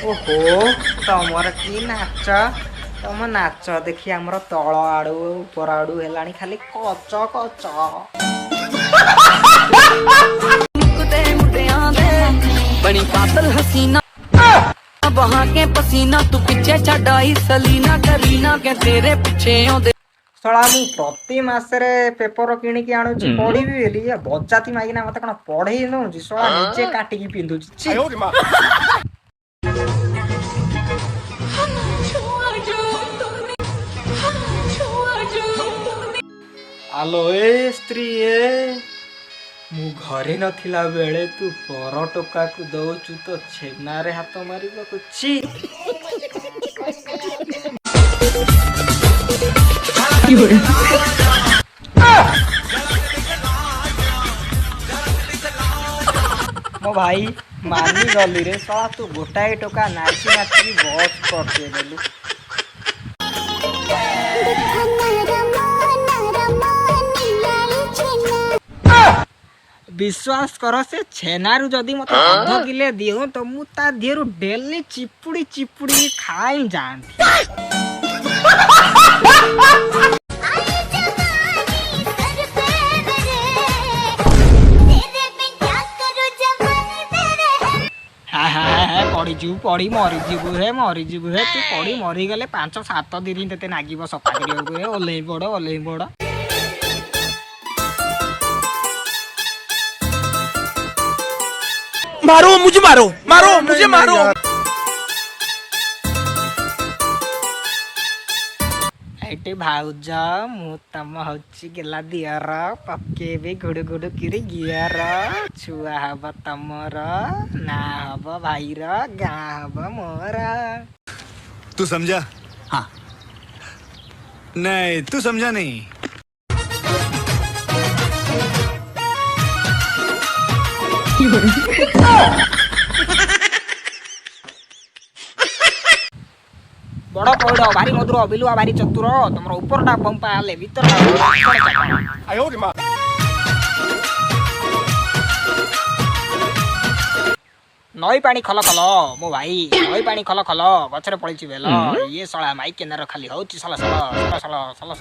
ओहो तमर की नाच तम नाच देखी आमर तल आड़ू ऊपर आड़ू हेलानी खाली कच कच। बनी पातल हसीना बहा के पसीना तू पीछे छड़ाई सलीना करीना के तेरे पीछे दे शला मु प्रति मासरे पेपर किणिकी आणुची पढ़िबी बेली ये बजाती मागिना मते कोन पढ़ेई नउची शला निजे काटिकी पिंदुची। आलो ए स्त्री ए मु घरे नथिला बेले तू पर टोका को दउचु तो छेना रे हाथ मारिबा को छी। मो भाई मानी गली रे सला तू गोटाए टोका नाची नाची बस करते देलु। विश्वास कर से छेनारू जदि मत अध किले दियो तो मु ता देहरु डेली चिपुड़ी चिपुड़ी खाई जानती। पड़ी जीव पड़ी मरी जीव हे तू पड़ी मरी गले 5-7 दिन तेते नागिब सफा करियो ओल्हे बड़। मारो मुझे मारो। एटे भाउज मु तम हच्ची गेला दियर पकेबे गुडु गुडु किरी गियर छुआ हब तमर ना हब भाईर गा हब मोर। तू समझा? हाँ। नहीं तू समझा नहीं। बड़ पौड़ भारी मधुर बिलुआ भारी चतुर तुम ऊपर पंपा हेले भीतर नई पानी खल खल मो भाई नई पानी खल खल गछरे पड़ी बेल ये सला माई केनार खाली होची सला सला सला सला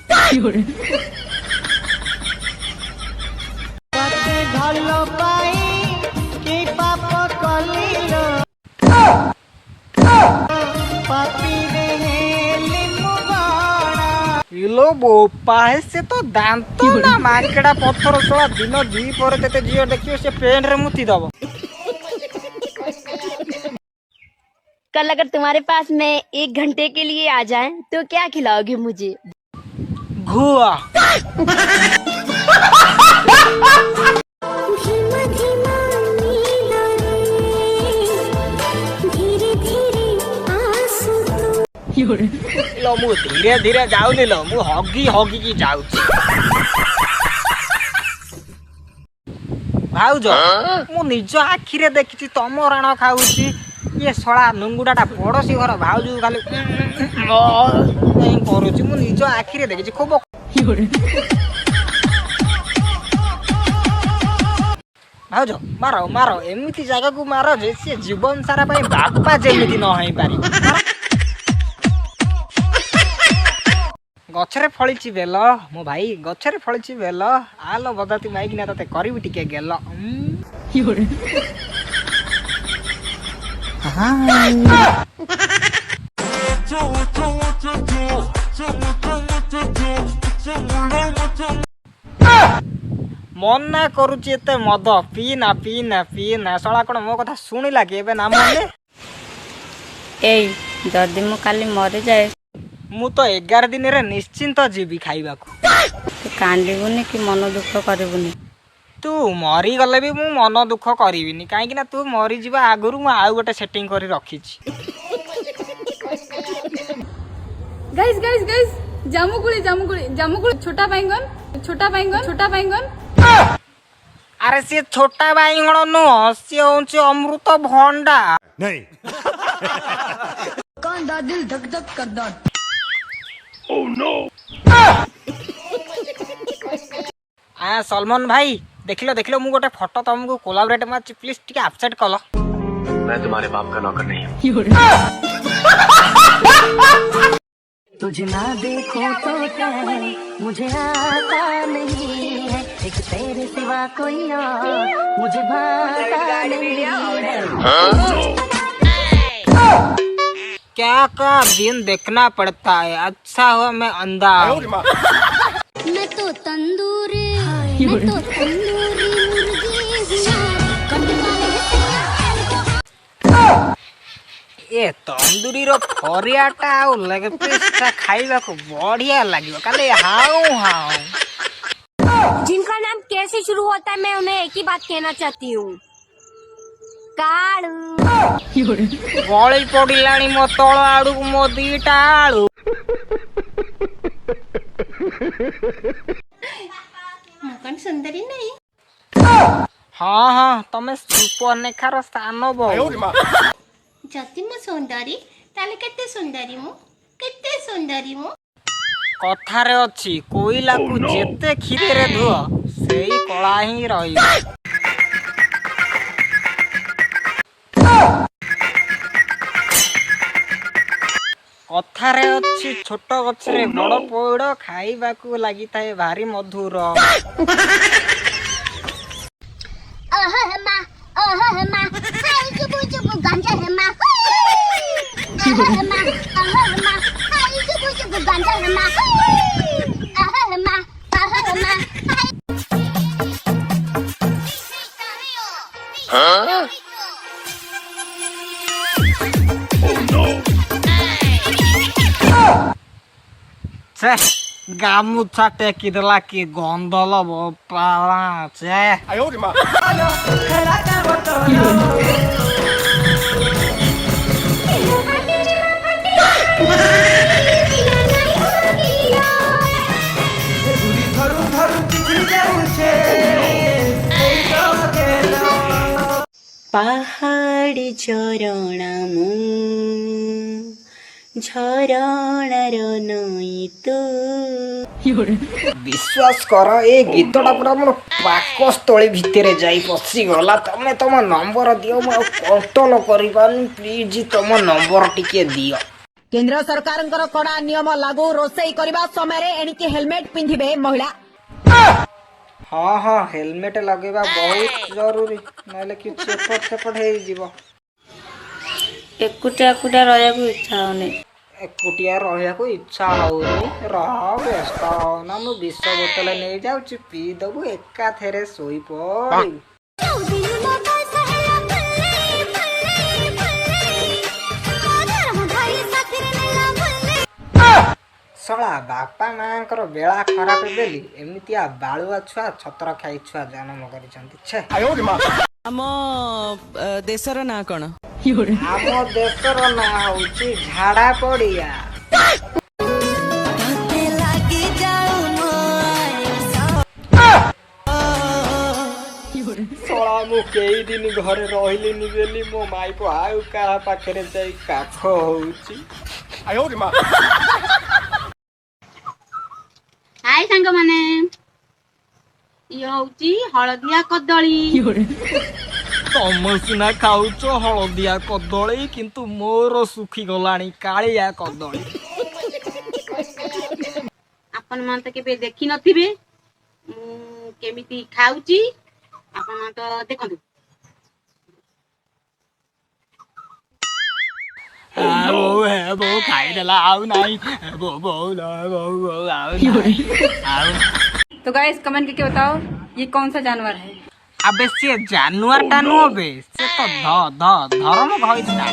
लो बोपा है से तो दांत ना मार्केटा पत्थर सोला दिन जी पर तेते जियो देखियो से पेन रे मुती दबो। कल अगर तुम्हारे पास मैं 1 घंटे के लिए आ जाए तो क्या खिलाओगे मुझे? घुआ। लो मु धीरे धीरे जाऊनी लो मु हगी हगी की जाऊची। भाउज मु निज आखि रे देखिची तम राण खाऊची ये सळा नुंगुडाटा पड़ोसी घर भाउज खाली करूची मु निज आखि रे देखिची खूब। भाउज मारो मारो एमिति जगह को मारो जे से जीवन सारा पई बापा जेमिति न होई पारी। गछरे फळिची बेल मो भाई गछरे फळिची बेल आलो बदाती माइकिना तते करबी टिके गेल। मना करूची एते मद पीना पीना पीना सळा कोन मो कथा सुनिला के एबे ना मने। ए जदि मु काली मरे जाए मु तो 11 दिन रे निश्चिंत जीवी खाइबा को। तू कांदिबुनी कि मन दुख करबुनी? तू मरी गले भी मु मन दुख करिविनी काहे कि ना तू मरी जीवा आगुरु मु आउ गोटे सेटिंग करी रखिछि। गाइस गाइस गाइस जामुकुली जामुकुली जामुकुली छोटा बैंगन छोटा बैंगन छोटा बैंगन। अरे से छोटा बैंगन नु से होंचे अमृत भंडा। नहीं। कांदा दिल धक धक करदा। Oh no. सलमान भाई देखिलो मु गोटे फोटो तुमको कोलाबरेट मारछि प्लीज टिके अपसेट कलो। मैं तुम्हारे बाप का नौकर नहीं हूँ। तुझे ना देखो तो क्या है, मुझे आता नहीं है, एक तेरे सिवा कोई और मुझे भाता नहीं है। क्या का दिन देखना पड़ता है, अच्छा हुआ मैं अंधा हूँ। मैं तो तंदूरी मुर्गी ए तंदूरी रो फरियाटा आ लेग पीसटा खाइबा को बढ़िया लागियो काले हाउ हाउ। जिनका नाम कैसे शुरू होता है मैं उन्हें एक ही बात कहना चाहती हूँ, कालू। गली पड़िलाणी मो तଳ आड़ू मो दीटा आड़ू। कौन सुंदरी नहीं? हाँ तमे सुपर्णरेखार स्थान बहु। जति मु सुंदरी ताले केते सुंदरी मु कथारे अछि कोइला को जेते खीरे रे धुओ सेई कला ही रहिबो। कथारे अछि छोट गछरे बड़ पौड़ खाइबा को लागि थाए भारी मधुर। हाय जुबु गांजा है मां। हाय जुबु गांजा है मां। छे गामुछा टेकी देला कि गंदल पाला छे। पहाड़ी झरणा मु झरणार नई तू। विश्वास कर ए गीतटा पूरा मोर पाकस्थली भितरे जाई पसी गला। तमे तम नंबर दियो मु कंट्रोल करि पानी प्लीज तम नंबर टिके दियो। केंद्र सरकारंकर कड़ा नियम लागू रोषेई करबा समय रे एनिके हेलमेट पिंधिबे महिला। हाँ हेलमेट लगेबा बहुत जरूरी नले कि चेपट हे जीवो। एकुटिया रहया को इच्छा होने। एकुटिया रहया को इच्छा होनी रह व्यस्त ना मु विष बोतल नै जाउची पी दबु एका थेरे सोई पड़ी। सला बापा मांकर बेला खराब बेली एमितिया बाळुआ छुआ छतर खाई छुआ जन्म करिसंती छे। हम देशर ना कोन? आम देशर ना होची झाड़ा पड़िया। सला मु केई दिन घरे रहिलिनी बेली मो माई को आउ का पाखरे जाई काफ होउची। हाय सांग माने ये होची हळदिया कदली। तम सिना खाऊच हलदिया कदली किंतु मोर सुखी गलानी कालिया कदली। आपण मान तो केबे देखि नथिबे केमिति खाउची आपण मान तो देखंतु। बो खाई देला आउ नाही बो आउ नाही। तो गाइस कमेंट करके बताओ ये कौन सा जानवर है? अबे से जानवर टानु बे से तो धर्म कहै ना।